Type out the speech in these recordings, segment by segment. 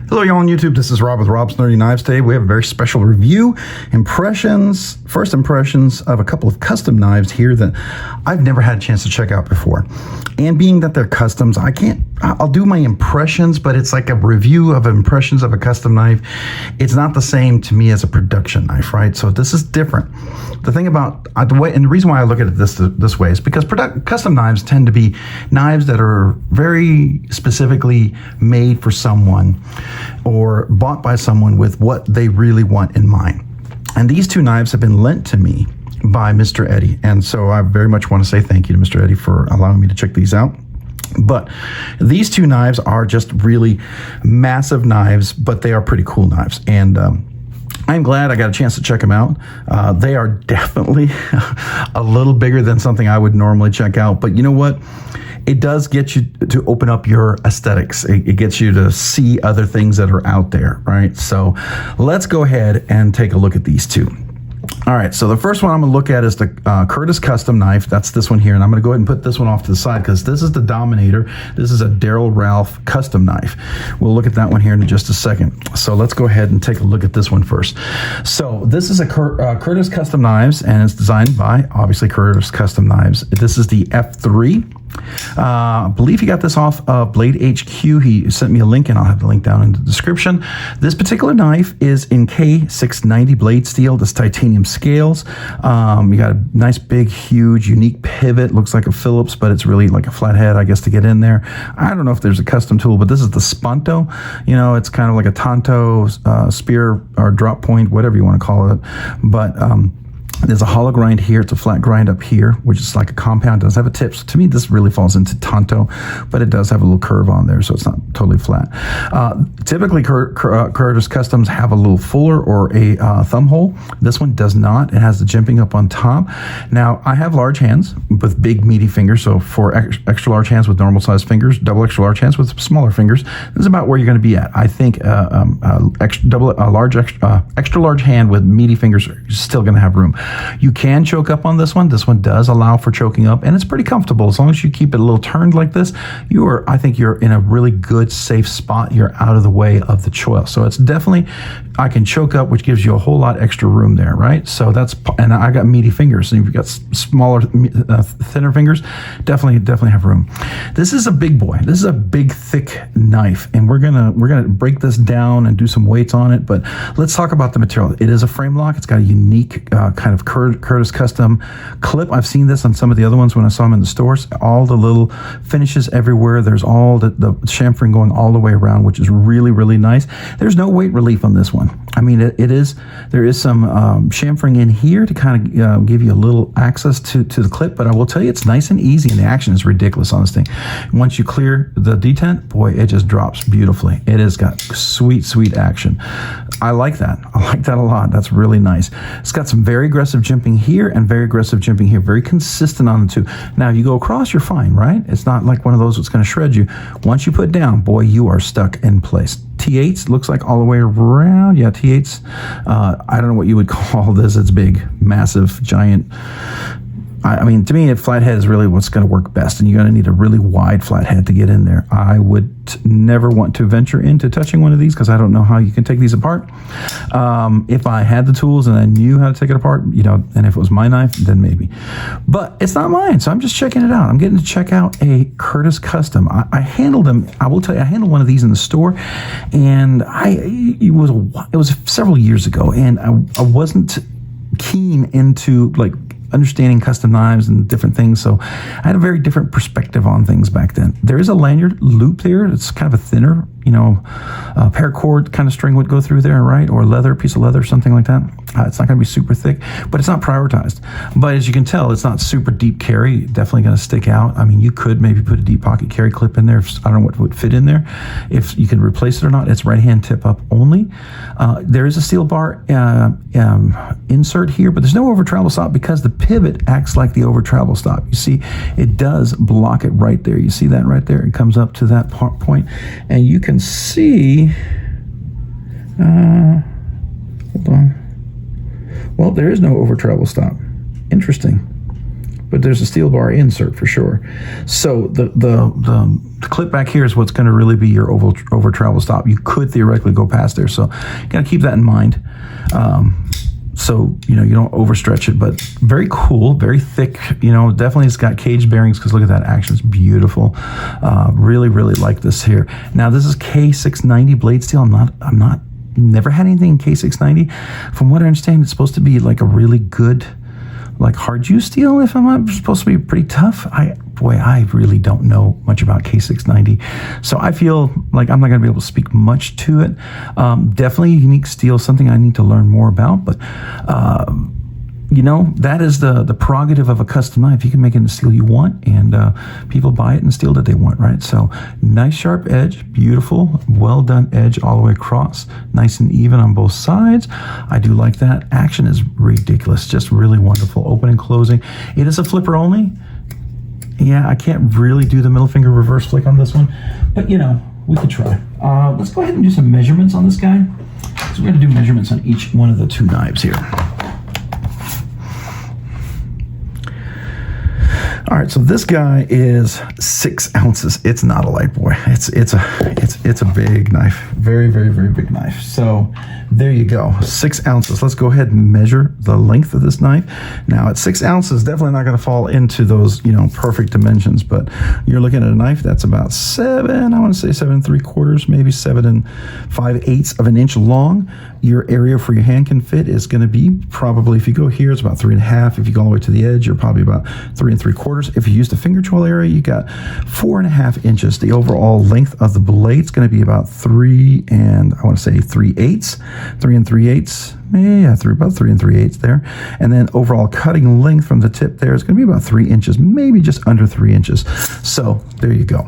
Hello, y'all on YouTube. This is Rob with Rob's Nerdy Knives. Today we have a very special review, first impressions of a couple of custom knives here that I've never had a chance to check out before. And being that they're customs, I'll do my impressions, but it's like a review of impressions of a custom knife. It's not the same to me as a production knife, right? So this is different. The thing about the way, and the reason why I look at it this way is because custom knives tend to be knives that are very specifically made for someone or bought by someone with what they really want in mind. And these two knives have been lent to me by Mr. Eddie. And so I very much want to say thank you to Mr. Eddie for allowing me to check these out. But these two knives are just really massive knives, but they are pretty cool knives. And I'm glad I got a chance to check them out. They are definitely a little bigger than something I would normally check out. But you know what? It does get you to open up your aesthetics. It gets you to see other things that are out there, right? So let's go ahead and take a look at these two. All right, so the first one I'm going to look at is the Curtis Custom knife. That's this one here, and I'm going to go ahead and put this one off to the side because this is the Dominator. This is a Darrel Ralph custom knife. We'll look at that one here in just a second. So let's go ahead and take a look at this one first. So this is a Curtis Custom Knives, and it's designed by, obviously, Curtis Custom Knives. This is the F3. I believe he got this off Blade HQ. He sent me a link, and I'll have the link down in the description. This particular knife is in K690 blade steel. This titanium scales. You got a nice, big, huge, unique pivot. Looks like a Phillips, but it's really like a flathead, I guess, to get in there. I don't know if there's a custom tool, but this is the Sponto. You know, it's kind of like a Tonto spear or drop point, whatever you want to call it. But there's a hollow grind here. It's a flat grind up here, which is like a compound. It does have a tip. So to me, this really falls into Tonto, but it does have a little curve on there, so it's not totally flat. Typically, Curtis Customs have a little fuller or a thumb hole. This one does not. It has the jimping up on top. Now, I have large hands with big, meaty fingers, so for extra large hands with normal sized fingers, double extra large hands with smaller fingers, this is about where you're going to be at. I think extra large hand with meaty fingers are still going to have room. You can choke up on this one. This one does allow for choking up, and it's pretty comfortable. As long as you keep it a little turned like this, I think you're in a really good, safe spot. You're out of the way of the choil. So it's definitely, I can choke up, which gives you a whole lot extra room there, right? So and I got meaty fingers. So if you've got smaller, thinner fingers, definitely have room. This is a big boy. This is a big, thick knife, and we're gonna break this down and do some weights on it. But let's talk about the material. It is a frame lock. It's got a unique kind of Curtis Custom clip. I've seen this on some of the other ones when I saw them in the stores. All the little finishes everywhere. There's all the chamfering going all the way around, which is really, really nice. There's no weight relief on this one. I mean, there is some chamfering in here to kind of give you a little access to the clip, but I will tell you it's nice and easy, and the action is ridiculous on this thing. Once you clear the detent, boy, it just drops beautifully. It has got sweet, sweet action. I like that. I like that a lot. That's really nice. It's got some very aggressive jimping here and very aggressive jimping here. Very consistent on the two. Now, you go across, you're fine, right? It's not like one of those that's going to shred you. Once you put down, boy, you are stuck in place. T8s looks like all the way around. Yeah, T8s. I don't know what you would call this. It's big, massive, giant. I mean, to me, a flathead is really what's going to work best, and you're going to need a really wide flathead to get in there. I would never want to venture into touching one of these because I don't know how you can take these apart. If I had the tools and I knew how to take it apart, you know, and if it was my knife, then maybe. But it's not mine, so I'm just checking it out. I'm getting to check out a Curtis Custom. I handled them. I will tell you, I handled one of these in the store, and it was several years ago, and I wasn't keen into like understanding custom knives and different things, so I had a very different perspective on things back then. There is a lanyard loop there. It's kind of a thinner, you know, paracord kind of string would go through there, right? Or leather, piece of leather, something like that. It's not going to be super thick, but it's not prioritized. But as you can tell, it's not super deep carry. Definitely going to stick out. I mean, you could maybe put a deep pocket carry clip in there. I don't know what would fit in there. If you can replace it or not, it's right hand tip up only. There is a steel bar insert here, but there's no over travel stop because the pivot acts like the over travel stop. You see, it does block it right there. You see that right there? It comes up to that point, and you can see, hold on. Well, there is no over travel stop. Interesting. but there's a steel bar insert for sure. So the clip back here is what's going to really be your over travel stop. You could theoretically go past there, so you got to keep that in mind. So, you know, you don't overstretch it, but very cool, very thick, you know, definitely it's got cage bearings because look at that action, it's beautiful. Really, really like this here. Now, this is K690 blade steel. Never had anything in K690. From what I understand, it's supposed to be like a really good, like hard use steel, if I'm not supposed to be pretty tough. I really don't know much about K690. So I feel like I'm not going to be able to speak much to it. Definitely a unique steel, something I need to learn more about. But, you know, that is the prerogative of a custom knife. You can make it in the steel you want, and people buy it in the steel that they want, right? So nice sharp edge, beautiful, well done edge all the way across, nice and even on both sides. I do like that. Action is ridiculous, just really wonderful. Open and closing. It is a flipper only. Yeah, I can't really do the middle finger reverse flick on this one, but you know, we could try. Let's go ahead and do some measurements on this guy. So we're going to do measurements on each one of the two knives here. All right, so this guy is 6 ounces. It's not a light boy. It's a big knife, very, very, very big knife. So there you go, 6 ounces. Let's go ahead and measure the length of this knife. Now at 6 ounces, definitely not going to fall into those, you know, perfect dimensions. But you're looking at a knife that's about 7 3/4, maybe 7 5/8 of an inch long. Your area for your hand can fit is going to be probably, if you go here, it's about 3.5. If you go all the way to the edge, you're probably about 3 3/4. If you use the finger choil area, you got 4.5 inches. The overall length of the blade is going to be about 3 3/8. 3 3/8. Yeah, about 3 3/8 there. And then overall cutting length from the tip there is going to be about 3 inches, maybe just under 3 inches. So there you go.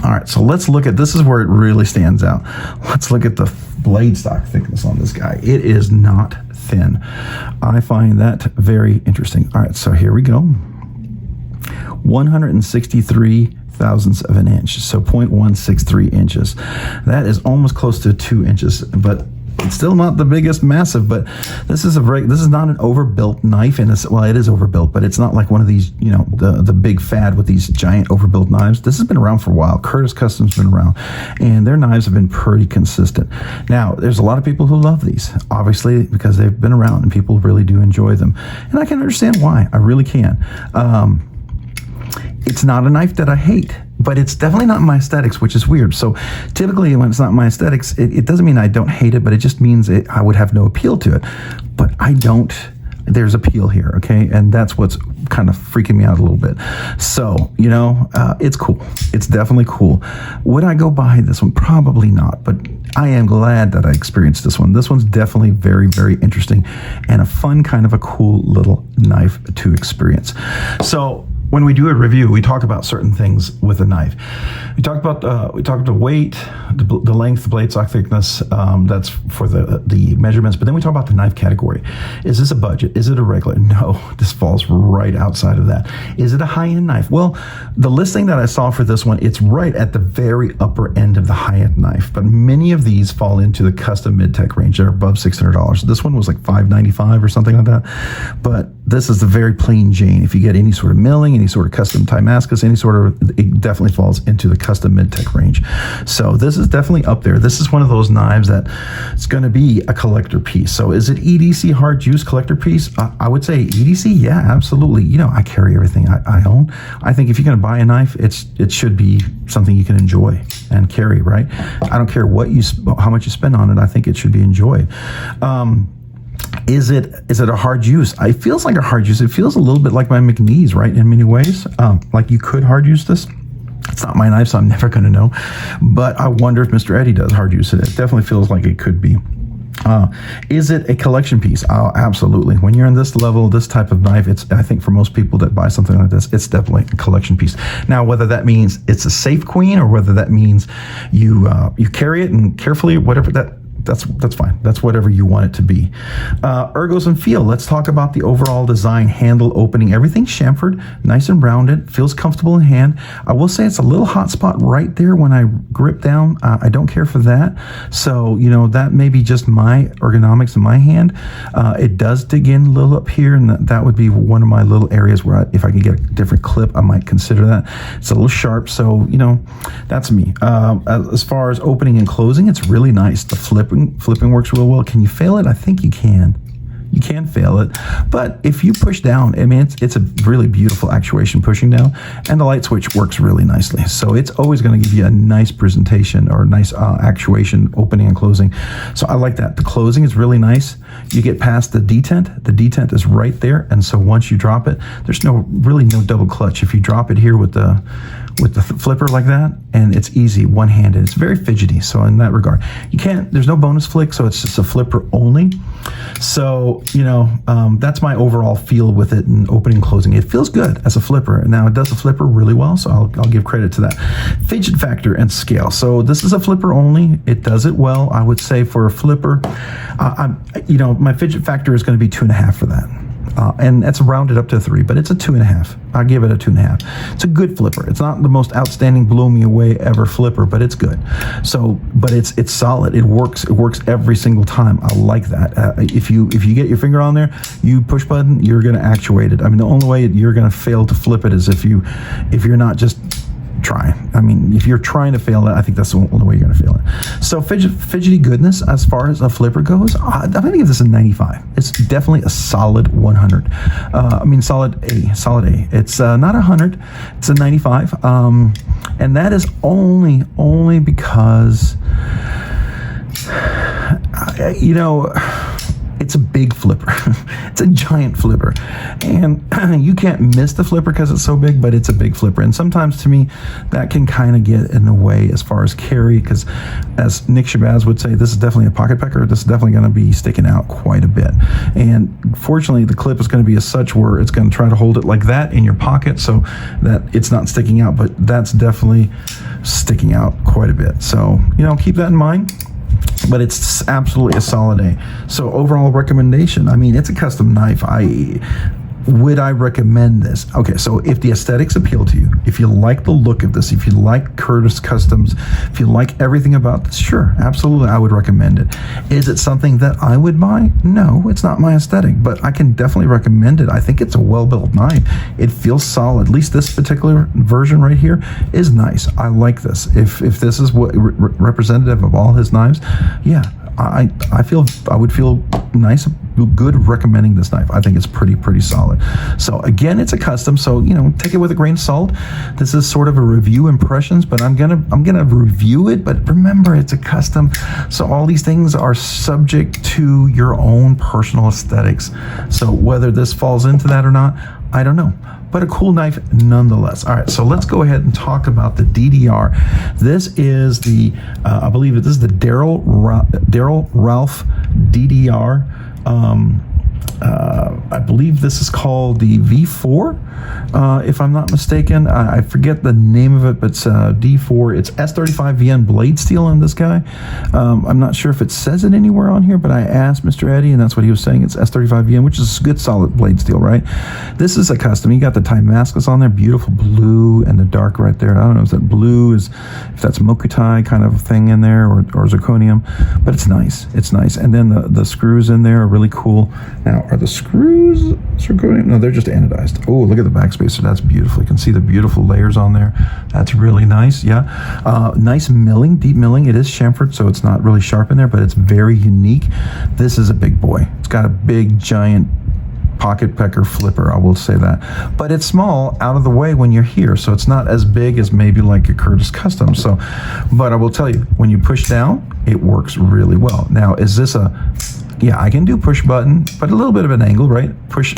All right, so let's look at, this is where it really stands out. Let's look at the blade stock thickness on this guy. It is not thin. I find that very interesting. All right, so here we go. 163 thousandths of an inch, so 0.163 inches. That is almost close to 2 inches, but it's still not the biggest massive. But this is not an overbuilt knife, and well, it is overbuilt, but it's not like one of these, you know, the big fad with these giant overbuilt knives. This has been around for a while. Curtis Custom's been around, and their knives have been pretty consistent. Now, there's a lot of people who love these, obviously, because they've been around and people really do enjoy them, and I can understand why. I really can. It's not a knife that I hate, but it's definitely not my aesthetics, which is weird. So typically when it's not my aesthetics, it doesn't mean I don't hate it, but it just means I would have no appeal to it. But I don't. There's appeal here, okay? And that's what's kind of freaking me out a little bit. So, you know, it's cool. It's definitely cool. Would I go buy this one? Probably not, but I am glad that I experienced this one. This one's definitely very, very interesting and a fun, kind of a cool little knife to experience. So when we do a review, we talk about certain things with a knife. We talk about the weight, the length, the blade stock thickness. That's for the measurements. But then we talk about the knife category. Is this a budget? Is it a regular? No, this falls right outside of that. Is it a high-end knife? Well, the listing that I saw for this one, it's right at the very upper end of the high-end knife. But many of these fall into the custom mid-tech range. They're above $600. This one was like $595 or something like that. But this is the very plain Jane. If you get any sort of milling, any sort of custom Timascus, any sort of, it definitely falls into the custom mid-tech range. So this is definitely up there. This is one of those knives that it's going to be a collector piece. So is it EDC hard use collector piece? I would say EDC, yeah, absolutely. You know, I carry everything I own. I think if you're going to buy a knife, it should be something you can enjoy and carry, right? I don't care how much you spend on it. I think it should be enjoyed. Is it a hard use? It feels like a hard use. It feels a little bit like my McNeese, right? In many ways, like you could hard use this. It's not my knife, so I'm never going to know. But I wonder if Mr. Eddie does hard use it. It definitely feels like it could be. Is it a collection piece? Oh, absolutely. When you're in this level, this type of knife, I think for most people that buy something like this, it's definitely a collection piece. Now, whether that means it's a safe queen or whether that means you carry it and carefully, whatever, that that's fine. That's whatever you want it to be. Ergos and feel. Let's talk about the overall design, handle, opening. Everything's chamfered, nice and rounded, feels comfortable in hand. I will say it's a little hot spot right there when I grip down. I don't care for that. So, you know, that may be just my ergonomics in my hand. It does dig in a little up here, and that would be one of my little areas where if I could get a different clip, I might consider that. It's a little sharp, so, you know, that's me. As far as opening and closing, it's really nice. The flipping works real well. Can you fail it? I think you can. You can fail it, but if you push down, I mean, it's a really beautiful actuation pushing down, and the light switch works really nicely. So it's always going to give you a nice presentation or nice actuation, opening and closing. So I like that. The closing is really nice. You get past the detent. The detent is right there, and so once you drop it, there's really no double clutch. If you drop it here with the flipper like that, and it's easy, one-handed. It's very fidgety, so in that regard, there's no bonus flick, so it's just a flipper only. So, you know, that's my overall feel with it, and opening and closing. It feels good as a flipper. Now, it does a flipper really well, so I'll give credit to that. Fidget factor and scale. So this is a flipper only. It does it well. I would say for a flipper, you know, my fidget factor is going to be 2.5 for that. And that's rounded up to 3, but it's a 2.5. I'll give it a 2.5. It's a good flipper. It's not the most outstanding, blow me away ever flipper, but it's good. So, but it's solid. It works. It works every single time. I like that. If you get your finger on there, you push button, you're going to actuate it. I mean, the only way you're going to fail to flip it is if you're not just try. I mean, if you're trying to fail it, I think that's the only way you're going to fail it. So fidgety goodness as far as a flipper goes, I'm going to give this a 95. It's definitely a solid 100. I mean, solid A. It's not 100. It's a 95. And that is only because, you know, it's a big flipper. It's a giant flipper. And you can't miss the flipper because it's so big, but it's a big flipper. And sometimes to me, that can kind of get in the way as far as carry, because as Nick Shabazz would say, this is definitely a pocket pecker. This is definitely going to be sticking out quite a bit. And fortunately, the clip is going to be as such where it's going to try to hold it like that in your pocket so that it's not sticking out, but that's definitely sticking out quite a bit. So, you know, keep that in mind. But it's absolutely a solid A. So overall recommendation, I mean, it's a custom knife. Would I recommend this? Okay, so if the aesthetics appeal to you, if you like the look of this, if you like Curtis Customs, if you like everything about this, sure, absolutely, I would recommend it. Is it something that I would buy? No, it's not my aesthetic, but I can definitely recommend it. I think it's a well-built knife. It feels solid. At least this particular version right here is nice. I like this. If this is what representative of all his knives, yeah, I would feel nice, good recommending this knife. I think it's pretty solid. So again, it's a custom, so you know, take it with a grain of salt. This is sort of a review impressions, but I'm gonna review it. But remember, it's a custom, so all these things are subject to your own personal aesthetics. So whether this falls into that or not, I don't know. But a cool knife nonetheless. All right, so let's go ahead and talk about the DDR. This is I believe this is the Darrel Ralph DDR. I believe this is called the V4, if I'm not mistaken. I forget the name of it, but it's D4. It's S35VN blade steel on this guy. I'm not sure if it says it anywhere on here, but I asked Mr. Eddie, and that's what he was saying. It's S35VN, which is good solid blade steel, right? This is a custom. You got the Damascus on there, beautiful blue, and the dark right there. I don't know if that blue is, if that's Mokuti kind of thing in there, or zirconium, but it's nice. It's nice. And then the screws in there are really cool. Now, are the screws zirconium? No, they're just anodized. Oh, look at the backspacer. That's beautiful. You can see the beautiful layers on there. That's really nice. Yeah. Nice milling, deep milling. It is chamfered, so it's not really sharp in there, but it's very unique. This is a big boy. It's got a big, giant pocket pecker flipper, I will say that. But it's small out of the way when you're here, so it's not as big as maybe like a Curtis Custom. So, but I will tell you, when you push down, it works really well. Now, is this yeah, I can do push button, but a little bit of an angle, right? Push,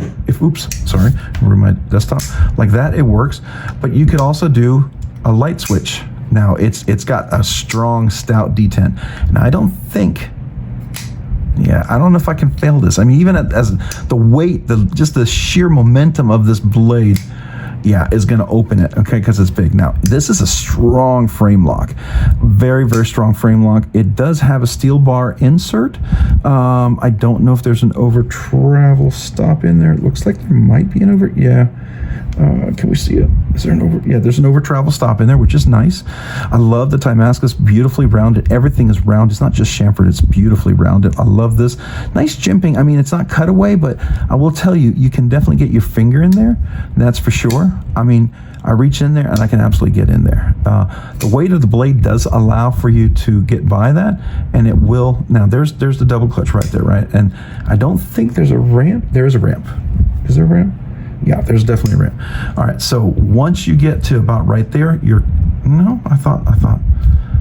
sorry, over my desktop. Like that, it works. But you could also do a light switch. Now, it's got a strong, stout detent. And I don't think, yeah, I don't know if I can fail this. I mean, even as the weight, just the sheer momentum of this blade, yeah, is going to open it, okay, because it's big. Now, this is a strong frame lock, very, very strong frame lock. It does have a steel bar insert. I don't know if there's an over travel stop in there. It looks like there might be an over, yeah. Can we see it? Is there an over? Yeah, there's an over travel stop in there, which is nice. I love the Timascus, beautifully rounded. Everything is round. It's not just chamfered, it's beautifully rounded. I love this. Nice jimping. I mean, it's not cutaway, but I will tell you, you can definitely get your finger in there. That's for sure. I mean, I reach in there and I can absolutely get in there. The weight of the blade does allow for you to get by that, and it will. Now, there's the double clutch right there, right? And I don't think there's a ramp. There is a ramp. Is there a ramp? Yeah, there's definitely a ramp. All right, so once you get to about right there, I thought,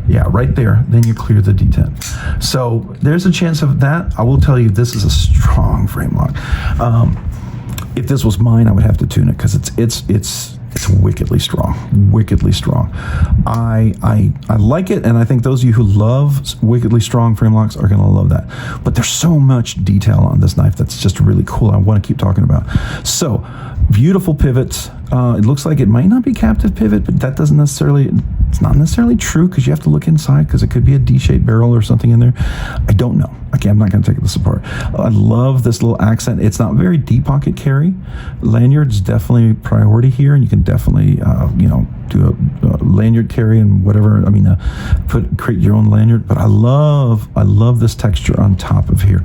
yeah, right there, then you clear the D10. So there's a chance of that. I will tell you, this is a strong frame lock. If this was mine, I would have to tune it because it's wickedly strong, wickedly strong. I like it, and I think those of you who love wickedly strong frame locks are going to love that. But there's so much detail on this knife that's just really cool. I want to keep talking about. So beautiful pivots. It looks like it might not be captive pivot, but that doesn't necessarily, it's not necessarily true because you have to look inside because it could be a D-shaped barrel or something in there. I don't know. Okay, I'm not going to take this apart. I love this little accent. It's not very deep pocket carry. Lanyard's definitely priority here, and you can definitely, do a lanyard carry and whatever. I mean, create your own lanyard. But I love this texture on top of here.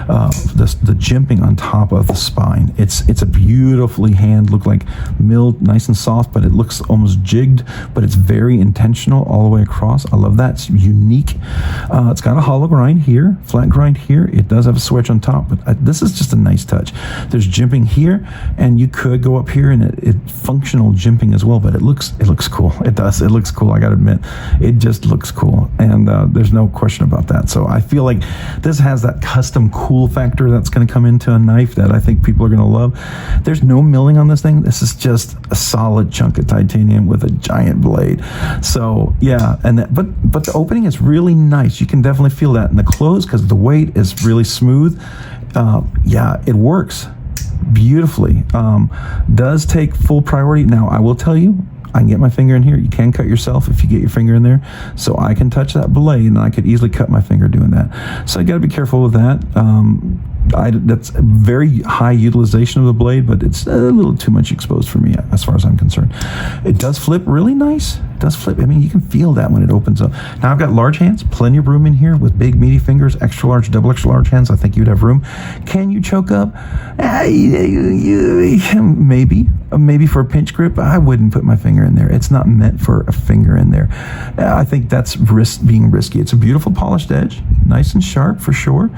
The jimping on top of the spine. It's a beautifully look like milled, nice and soft, but it looks almost jigged. But it's very intentional all the way across. I love that. It's unique. It's got a hollow grind here, flat grind here. It does have a switch on top, but this is just a nice touch. There's jimping here, and you could go up here and it functional jimping as well. But it looks cool. It does. It looks cool. I got to admit, it just looks cool, and there's no question about that. So I feel like this has that custom cool factor that's going to come into a knife that I think people are going to love. There's no milling on this thing. This is just a solid chunk of titanium with a giant blade. So yeah, but the opening is really nice. You can definitely feel that in the close because the weight is really smooth. Yeah, it works beautifully. Does take full priority. Now, I will tell you, I can get my finger in here. You can cut yourself if you get your finger in there. So I can touch that blade, and I could easily cut my finger doing that. So you got to be careful with that. That's a very high utilization of the blade, but it's a little too much exposed for me as far as I'm concerned. It does flip really nice. It does flip. I mean, you can feel that when it opens up. Now, I've got large hands, plenty of room in here with big, meaty fingers, extra large, double extra large hands. I think you'd have room. Can you choke up? Maybe for a pinch grip. I wouldn't put my finger in there. It's not meant for a finger in there. I think that's being risky. It's a beautiful polished edge, nice and sharp for sure.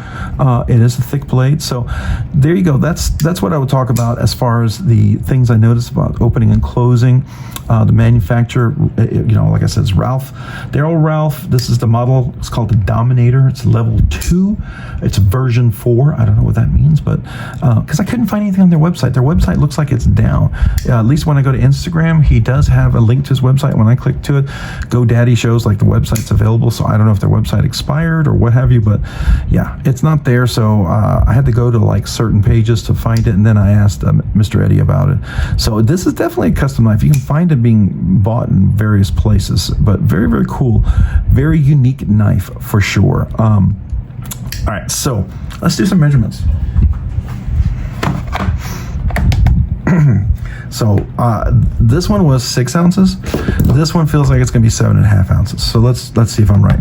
It is a thick blade. So there you go. That's what I would talk about as far as the things I noticed about opening and closing. The manufacturer, like I said, is Darrel Ralph. This is the model. It's called the Dominator. It's level 2. It's version 4. I don't know what that means, but because I couldn't find anything on their website. Their website looks like it's down. At least when I go to Instagram, he does have a link to his website. When I click to it, GoDaddy shows like the website's available. So I don't know if their website expired or what have you, but yeah, it's not there. So I had to go to like certain pages to find it, and then I asked Mr. Eddie about it. So this is definitely a custom knife. You can find it being bought in various places, but very, very cool, very unique knife for sure. All right, so let's do some measurements. So this one was 6 ounces. This one feels like it's going to be 7.5 ounces. So let's see if I'm right.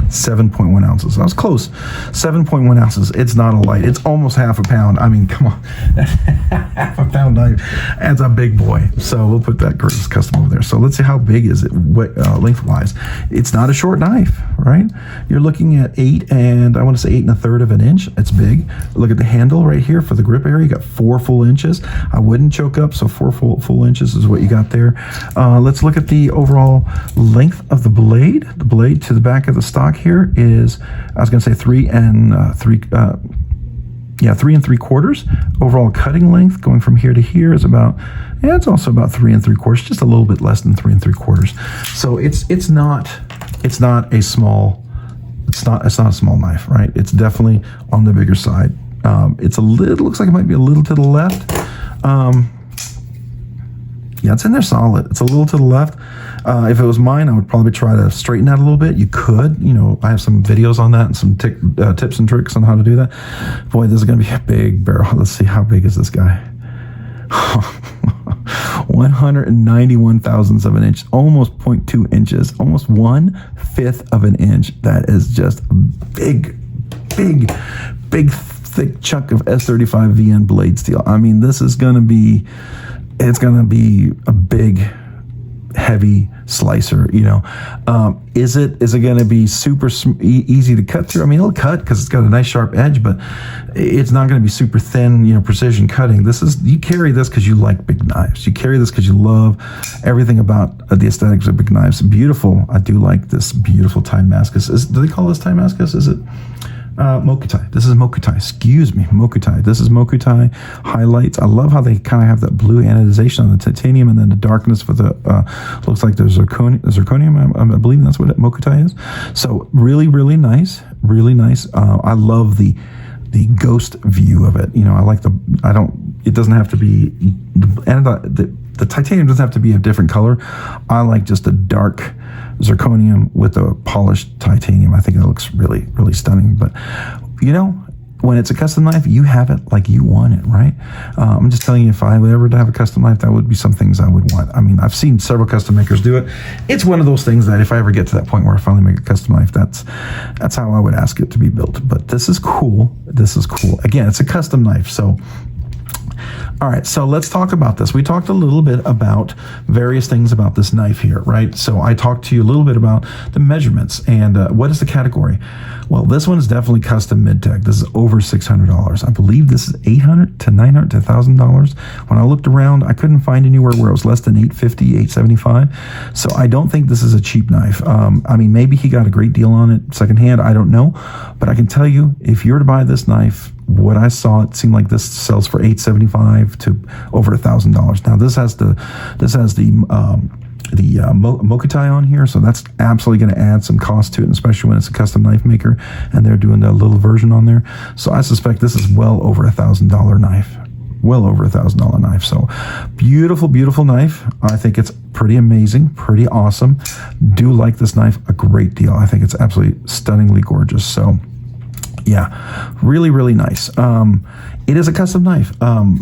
7.1 ounces. I was close. 7.1 ounces. It's not a light. It's almost half a pound. I mean, come on. Half a pound knife. That's a big boy. So we'll put that custom over there. So let's see how big is it lengthwise. It's not a short knife, right? You're looking at 8 and I want to say 8 1/3 of an inch. It's big. Look at the handle right here for the grip area. You got 4 full inches. I wouldn't choke up, so 4 full inches is what you got there. Let's look at the overall length of the blade. The blade to the back of the stock here is, I was going to say 3 3/4. Overall cutting length going from here to here is about, it's also about 3 3/4, just a little bit less than 3 3/4. So it's not a small knife, right? It's definitely on the bigger side. Looks like it might be a little to the left. Yeah, it's in there solid. It's a little to the left. If it was mine, I would probably try to straighten that a little bit. You could, I have some videos on that and some tips and tricks on how to do that. Boy, this is going to be a big barrel. Let's see, how big is this guy? 191 thousandths of an inch, almost 0.2 inches, almost 1/5 of an inch. That is just a big, thick chunk of S35 VN blade steel. I mean, this is going to be, it's going to be a big, heavy slicer. Is it going to be super easy to cut through? I mean, it'll cut because it's got a nice sharp edge, but it's not going to be super thin, precision cutting. You carry this because you like big knives. You carry this because you love everything about the aesthetics of big knives. Beautiful. I do like this beautiful Damascus. Do they call this Damascus? Is it Mokuti? This is Mokuti. Excuse me, Mokuti. This is Mokuti highlights. I love how they kind of have that blue anodization on the titanium, and then the darkness for the looks like there's zirconium. I believe that's what Mokuti is. So really, really nice. Really nice. I love the ghost view of it. It doesn't have to be the titanium doesn't have to be a different color. I like just a dark zirconium with a polished titanium. I think it looks really, really stunning. But when it's a custom knife, you have it like you want it, right? I'm just telling you, if I were ever to have a custom knife, that would be some things I would want. I mean, I've seen several custom makers do it. It's one of those things that if I ever get to that point where I finally make a custom knife, that's how I would ask it to be built. But this is cool. This is cool. Again, it's a custom knife, so. All right, so let's talk about this. We talked a little bit about various things about this knife here, right? So I talked to you a little bit about the measurements and what is the category? Well, this one is definitely custom mid-tech. This is over $600. I believe this is $800 to $900 to $1,000. When I looked around, I couldn't find anywhere where it was less than $850, $875. So I don't think this is a cheap knife. I mean, maybe he got a great deal on it secondhand. I don't know. But I can tell you, if you were to buy this knife, what I saw, it seemed like this sells for $875 to over $1,000. Now this has the Mokuti on here, so that's absolutely going to add some cost to it, especially when it's a custom knife maker and they're doing a little version on there. So I suspect this is well over $1,000 knife. Well over $1,000 knife. So beautiful, beautiful knife. I think it's pretty amazing, pretty awesome. Do like this knife a great deal. I think it's absolutely stunningly gorgeous. So yeah, really, really nice. It is a custom knife. A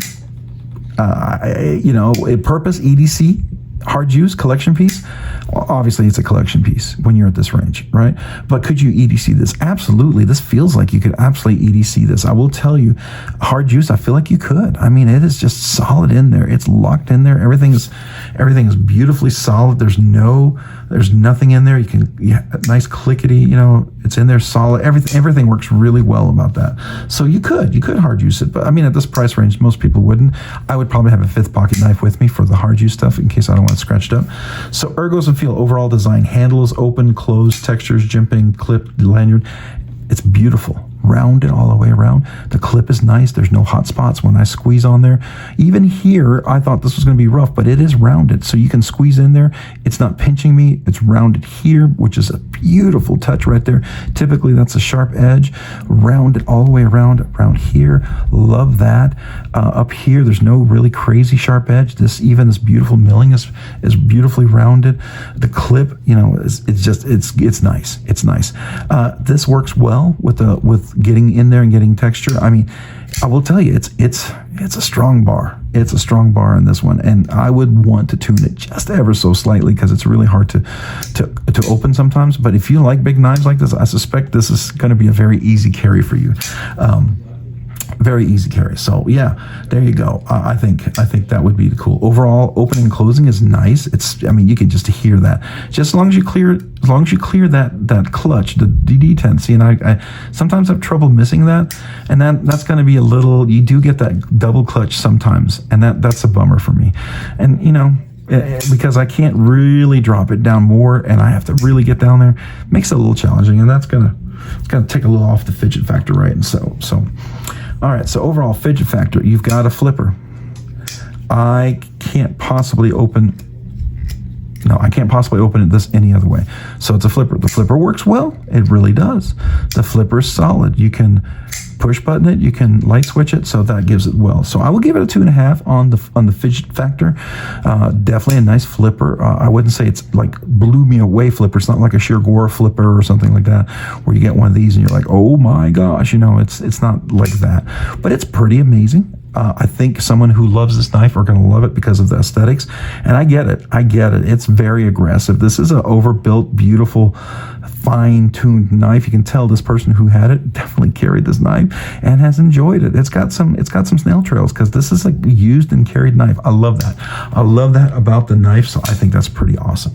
purpose EDC, hard use, collection piece. Well, obviously, it's a collection piece when you're at this range, right? But could you EDC this? Absolutely. This feels like you could absolutely EDC this. I will tell you, hard use, I feel like you could. I mean, it is just solid in there. It's locked in there. Everything is beautifully solid. There's nothing in there. Nice clickety, it's in there solid. Everything works really well about that. So you could hard use it. But I mean, at this price range, most people wouldn't. I would probably have a 5th pocket knife with me for the hard use stuff in case I don't want it scratched up. So ergos and feel, overall design, handle is open, closed, textures, jimping, clip, lanyard. It's beautiful. Rounded all the way around. The clip is nice. There's no hot spots when I squeeze on there. Even here, I thought this was going to be rough, but it is rounded. So you can squeeze in there. It's not pinching me. It's rounded here, which is a beautiful touch right there. Typically, that's a sharp edge. Rounded all the way around here. Love that. Up here, there's no really crazy sharp edge. This beautiful milling is beautifully rounded. The clip, it's nice. It's nice. This works well with getting in there and getting texture. I mean, I will tell you, it's a strong bar. It's a strong bar in this one, and I would want to tune it just ever so slightly because it's really hard to open sometimes. But if you like big knives like this, I suspect this is going to be a very easy carry for you. Very easy carry. So yeah, there you go. I think that would be cool. Overall, opening and closing is nice. You can just hear that. Just as long as you clear that clutch, the DD10. See, and I sometimes have trouble missing that, and that's going to be a little. You do get that double clutch sometimes, and that's a bummer for me. And because I can't really drop it down more, and I have to really get down there, makes it a little challenging, and it's gonna take a little off the fidget factor, right? And so. All right, so overall fidget factor, you've got a flipper. I can't possibly open it this any other way. So it's a flipper. The flipper works well. It really does. The flipper is solid. You can push button it, you can light switch it, so that gives it well. So I will give it a 2.5 on the fidget factor. Definitely a nice flipper. I wouldn't say it's like blew me away flipper. It's not like a sheer gore flipper or something like that, where you get one of these and you're like, oh my gosh, you know, it's not like that, but it's pretty amazing. I think someone who loves this knife are going to love it because of the aesthetics, and I get it. It's very aggressive. This is an overbuilt, beautiful, fine-tuned knife. You can tell this person who had it definitely carried this knife and has enjoyed it. It's got some snail trails, because this is like a used and carried knife. I love that about the knife. So I think that's pretty awesome.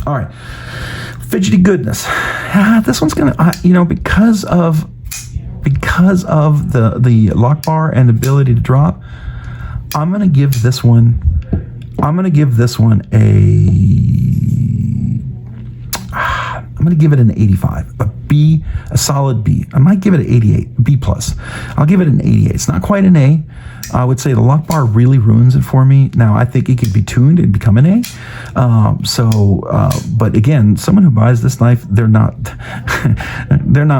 All right, fidgety goodness. This one's gonna, because of the lock bar and ability to drop, I'm gonna give this one I'm going to give it an 85, a solid B. I might give it an 88, B plus. I'll give it an 88. It's not quite an A. I would say the lock bar really ruins it for me. Now, I think it could be tuned and become an A. But again, someone who buys this knife, they're not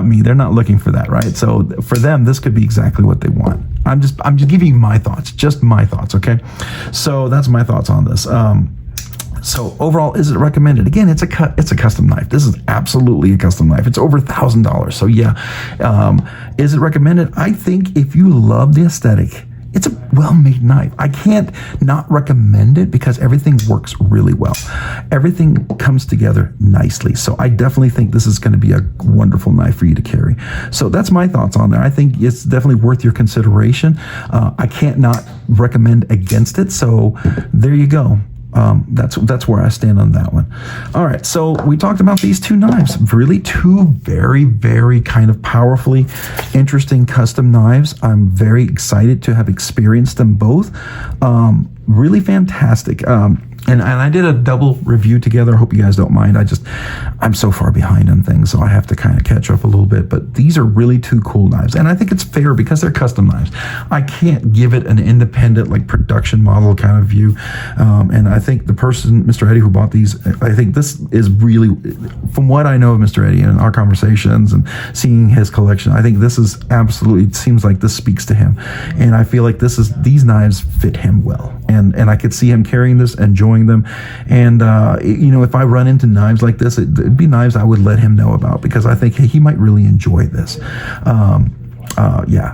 me. They're not looking for that, right? So for them, this could be exactly what they want. I'm just giving you my thoughts, okay? So that's my thoughts on this. So overall, is it recommended? Again, it's a custom knife. This is absolutely a custom knife. It's over $1,000. So yeah, is it recommended? I think if you love the aesthetic, it's a well-made knife. I can't not recommend it because everything works really well. Everything comes together nicely. So I definitely think this is going to be a wonderful knife for you to carry. So that's my thoughts on there. I think it's definitely worth your consideration. I can't not recommend against it. So there you go. That's where I stand on that one. All right, so we talked about these two knives. Really two very, very kind of powerfully interesting custom knives. I'm very excited to have experienced them both. Really fantastic. And I did a double review together. I hope you guys don't mind. I'm so far behind on things, so I have to kind of catch up a little bit. But these are really two cool knives. And I think it's fair because they're custom knives. I can't give it an independent, like, production model kind of view. And I think the person, Mr. Eddie, who bought these, I think this is really, from what I know of Mr. Eddie and our conversations and seeing his collection, I think this is absolutely, it seems like this speaks to him. And I feel like these knives fit him well. And I could see him carrying this, enjoying them. And if I run into knives like this, it'd be knives I would let him know about, because I think, hey, he might really enjoy this.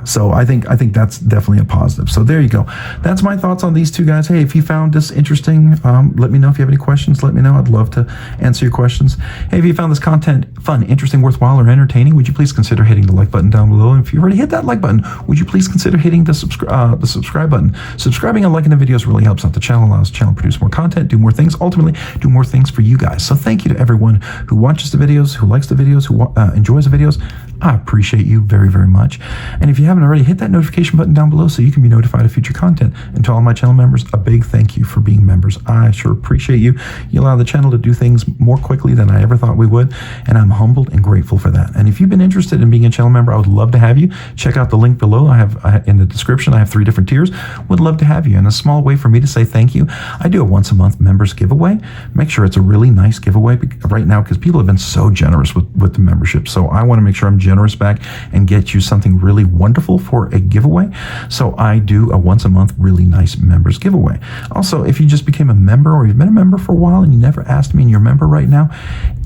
So I think that's definitely a positive. So there you go. That's my thoughts on these two guys. Hey, if you found this interesting, let me know. If you have any questions, let me know. I'd love to answer your questions. Hey, if you found this content fun, interesting, worthwhile, or entertaining, would you please consider hitting the like button down below? And if you already hit that like button, would you please consider hitting the subscribe button? Subscribing and liking the videos really helps out the channel, allows the channel to produce more content, do more things, ultimately do more things for you guys. So thank you to everyone who watches the videos, who likes the videos, who enjoys the videos. I appreciate you very, very much. And if you haven't already, hit that notification button down below so you can be notified of future content. And to all my channel members, a big thank you for being members. I sure appreciate you. You allow the channel to do things more quickly than I ever thought we would, and I'm humbled and grateful for that. And if you've been interested in being a channel member, I would love to have you. Check out the link below. I have in the description, I have 3 different tiers. Would love to have you. And a small way for me to say thank you, I do a once a month members giveaway. Make sure it's a really nice giveaway right now, because people have been so generous with the membership. So I want to make sure I'm generous back and get you something really wonderful for a giveaway. So I do a once a month really nice members giveaway. Also, if you just became a member or you've been a member for a while and you never asked me and you're a member right now,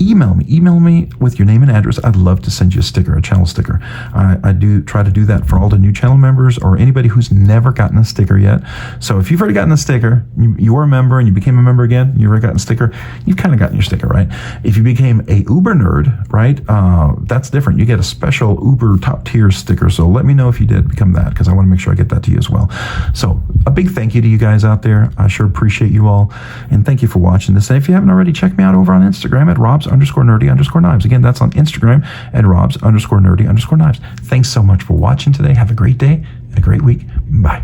email me with your name and address. I'd love to send you a sticker, a channel sticker. I do try to do that for all the new channel members or anybody who's never gotten a sticker yet. So if you've already gotten a sticker, you were a member and you became a member again, you've already gotten a sticker, you've kind of gotten your sticker, right? If you became a Uber nerd, right, that's different. You get a special Uber top tier sticker. So let me know if you did become that, because I want to make sure I get that to you as well. So a big thank you to you guys out there. I sure appreciate you all, and thank you for watching this. And if you haven't already, check me out over on Instagram at robs_nerdy_knives. Again, that's on Instagram at robs_nerdy_knives. Thanks so much for watching today. Have a great day and a great week. Bye.